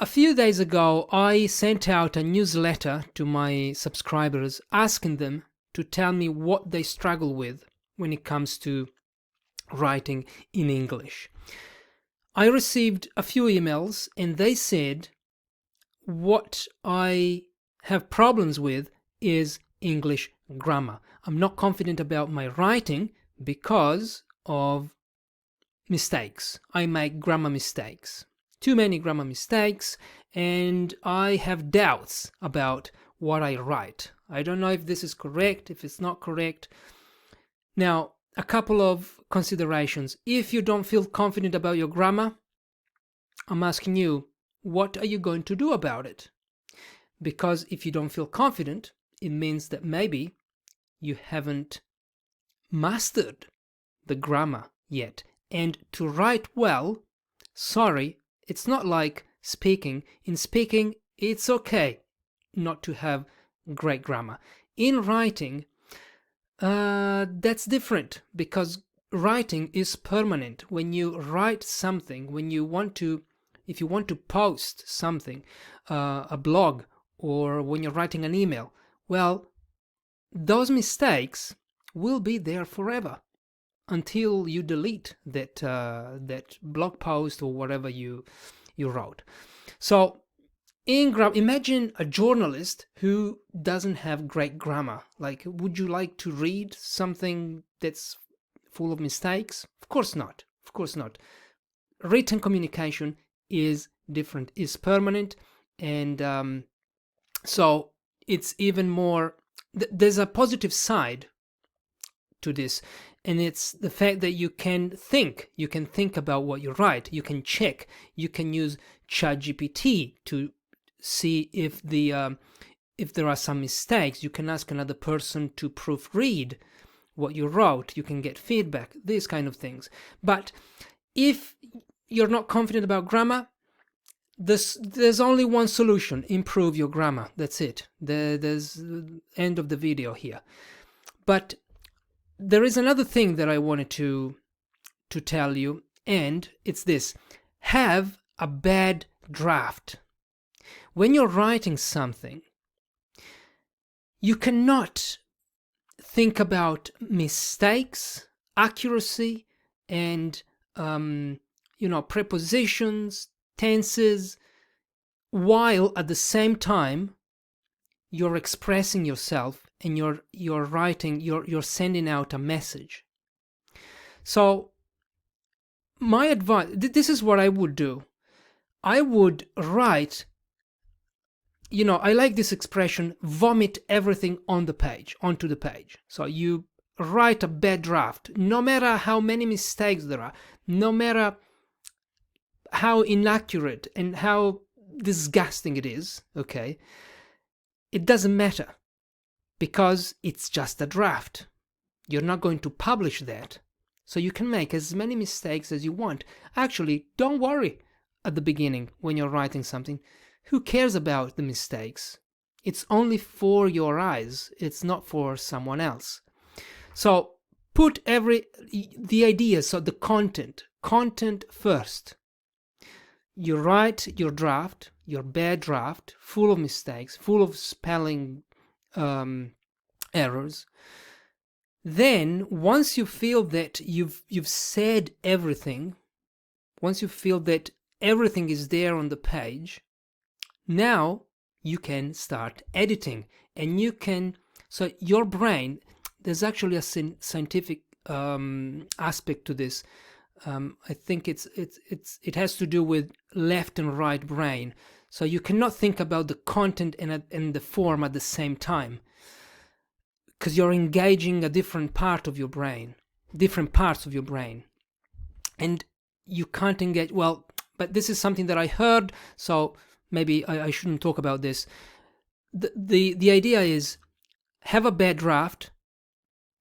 A few days ago, I sent out a newsletter to my subscribers asking them to tell me what they struggle with when it comes to writing in English. I received a few emails and they said what I have problems with is English grammar. I'm not confident about my writing because of mistakes. I make grammar mistakes. Too many grammar mistakes, and I have doubts about what I write. I don't know if this is correct, if it's not correct. Now, a couple of considerations. If you don't feel confident about your grammar, I'm asking you, what are you going to do about it? Because if you don't feel confident, it means that maybe you haven't mastered the grammar yet. And to write well, sorry, it's not like speaking. In speaking, it's okay not to have great grammar. In writing, that's different because writing is permanent. When you write something, if you want to post something, a blog, or when you're writing an email, well, those mistakes will be there forever until you delete that blog post or whatever you wrote. So imagine a journalist who doesn't have great grammar. Like, would you like to read something that's full of mistakes? Of course not. Of course not. Written communication is different, is permanent, and so it's even more. There's a positive side to this, and it's the fact that you can think about what you write. You can check, you can use ChatGPT to see if there are some mistakes. You can ask another person to proofread what you wrote. You can get feedback, these kind of things. But if you're not confident about grammar, there's only one solution: improve your grammar. That's it. There's end of the video here. But there is another thing that I wanted to tell you, and it's this: have a bad draft. When you're writing something, you cannot think about mistakes, accuracy, and prepositions, tenses, while at the same time you're expressing yourself and you're writing, you're sending out a message. So my advice, this is what I would do. I would write, I like this expression, vomit everything onto the page. So you write a bad draft, no matter how many mistakes there are, no matter how inaccurate and how disgusting it is, okay? It doesn't matter, because it's just a draft. You're not going to publish that. So you can make as many mistakes as you want. Actually, don't worry at the beginning when you're writing something. Who cares about the mistakes? It's only for your eyes. It's not for someone else. So put the ideas, so the content first. You write your draft, your bad draft, full of mistakes, full of spelling errors. Then, once you feel that you've said everything, once you feel that everything is there on the page, now you can start editing, and so your brain, there's actually a scientific aspect to this. I think it has to do with left and right brain. So you cannot think about the content and the form at the same time, because you're engaging a different parts of your brain, and you can't engage. Well, but this is something that I heard, so maybe I shouldn't talk about this. The idea is, have a bad draft,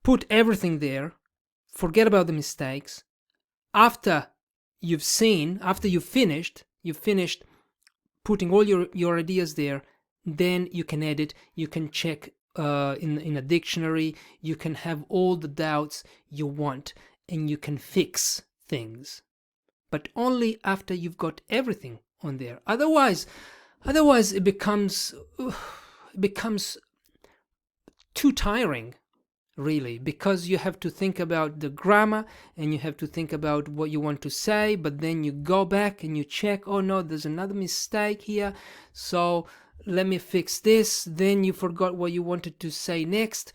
put everything there, forget about the mistakes. After you've finished putting all your ideas there, then you can edit, you can check in a dictionary, you can have all the doubts you want, and you can fix things. But only after you've got everything on there. Otherwise it becomes too tiring, really, because you have to think about the grammar and you have to think about what you want to say, but then you go back and you check, oh no, there's another mistake here, so let me fix this. Then you forgot what you wanted to say next.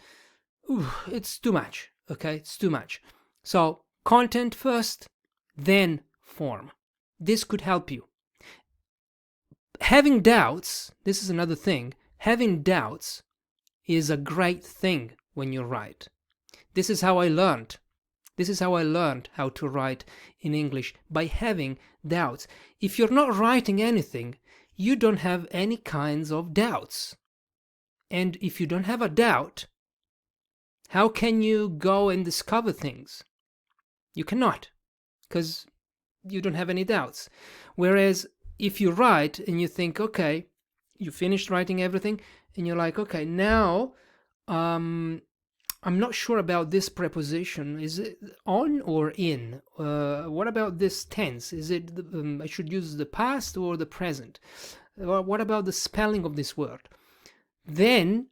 Ooh, it's too much. Okay, it's too much. So content first, then form. This could help you. Having doubts, this is another thing, having doubts is a great thing when you write. This is how I learned. This is how I learned how to write in English, by having doubts. If you're not writing anything, you don't have any kinds of doubts. And if you don't have a doubt, how can you go and discover things? You cannot, because you don't have any doubts. Whereas if you write and you think, okay, you finished writing everything, and you're like, okay, now I'm not sure about this preposition. Is it on or in? What about this tense? Is it I should use the past or the present? Or what about the spelling of this word? Then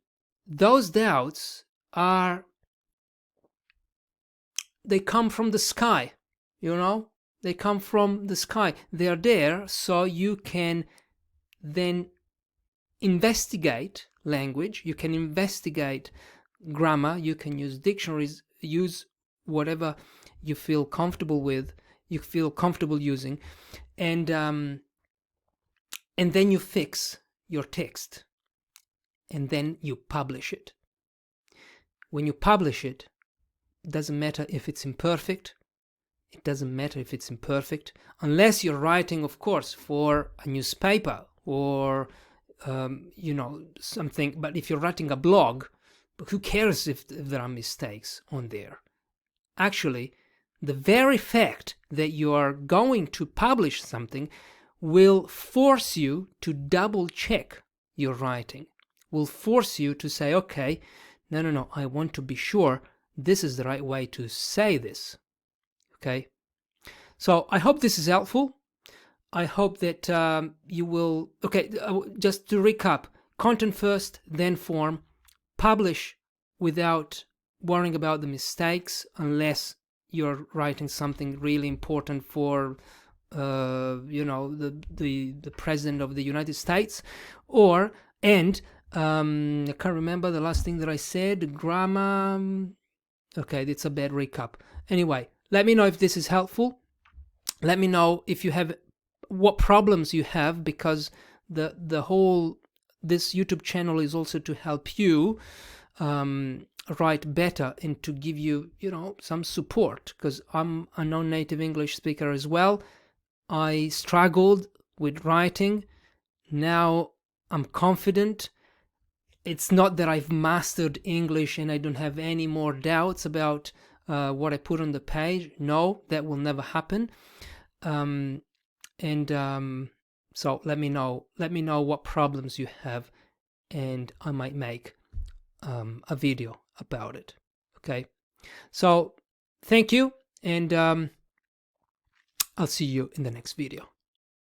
those doubts they come from the sky, you know? They come from the sky. They're there so you can then investigate language, you can investigate grammar, you can use dictionaries, use whatever you feel comfortable with, you feel comfortable using, and then you fix your text, and then you publish it. When you publish it, doesn't matter if it's imperfect. It doesn't matter if it's imperfect, unless you're writing, of course, for a newspaper or something. But if you're writing a blog, who cares if there are mistakes on there? Actually, the very fact that you are going to publish something will force you to double check your writing, will force you to say, okay, no, I want to be sure this is the right way to say this. Okay, so I hope this is helpful. I hope that you will... Okay, just to recap, content first, then form. Publish without worrying about the mistakes, unless you're writing something really important for, the President of the United States. I can't remember the last thing that I said, grammar. Okay, it's a bad recap. Anyway, let me know if this is helpful. Let me know if you have what problems you have, because this YouTube channel is also to help you write better and to give you, some support, because I'm a non-native English speaker as well. I struggled with writing. Now I'm confident. It's not that I've mastered English and I don't have any more doubts about what I put on the page. No, that will never happen. So let me know what problems you have, and I might make a video about it. Okay, so thank you, and I'll see you in the next video.